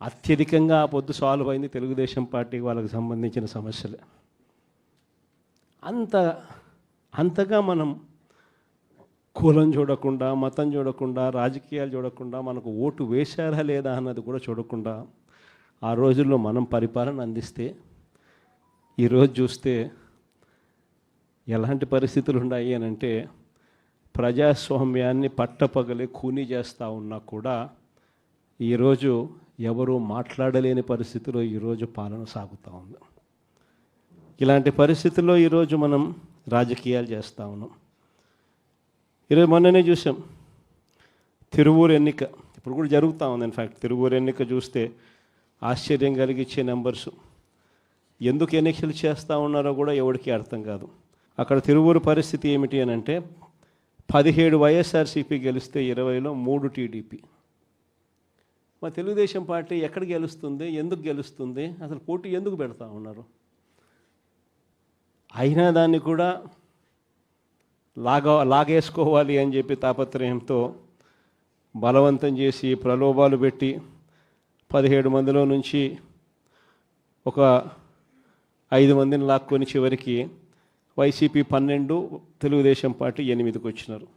అత్యధికంగా ఆ పొద్దు సాల్వ్ అయింది తెలుగుదేశం పార్టీకి వాళ్ళకి సంబంధించిన సమస్యలే. అంతగా మనం కులం చూడకుండా, మతం చూడకుండా, రాజకీయాలు చూడకుండా, మనకు ఓటు వేశారా లేదా అన్నది కూడా చూడకుండా ఆ రోజుల్లో మనం పరిపాలన అందిస్తే ఈరోజు చూస్తే ఎలాంటి పరిస్థితులు ఉన్నాయి అని అంటే, ప్రజాస్వామ్యాన్ని పట్టపగలే కూని చేస్తూ ఉన్నా కూడా ఈరోజు ఎవరు మాట్లాడలేని పరిస్థితిలో ఈరోజు పాలన సాగుతూ ఉంది. ఇలాంటి పరిస్థితుల్లో ఈరోజు మనం రాజకీయాలు చేస్తూ ఉన్నాం. ఈరోజు మొన్ననే చూసాం తిరువూరు ఎన్నిక, ఇప్పుడు కూడా జరుగుతూ ఉంది. ఇన్ఫ్యాక్ట్ తిరువూరు ఎన్నిక చూస్తే ఆశ్చర్యం కలిగించే నెంబర్సు. ఎందుకు ఎన్నికలు చేస్తూ ఉన్నారో కూడా ఎవరికి అర్థం కాదు. అక్కడ తిరువూరు పరిస్థితి ఏమిటి అని అంటే, 17 వైఎస్ఆర్సీపీ గెలిస్తే 20లో 3 టీడీపీ. మా తెలుగుదేశం పార్టీ ఎక్కడ గెలుస్తుంది, ఎందుకు గెలుస్తుంది, అసలు పోటీ ఎందుకు పెడతా ఉన్నారు? అయినా దాన్ని కూడా లాగేసుకోవాలి అని చెప్పి తాపత్రయంతో బలవంతం చేసి ప్రలోభాలు పెట్టి 17 మందిలో నుంచి ఒక 5 మందిని లాక్కొని చివరికి వైసీపీ 12, తెలుగుదేశం పార్టీ 8కి వచ్చినారు.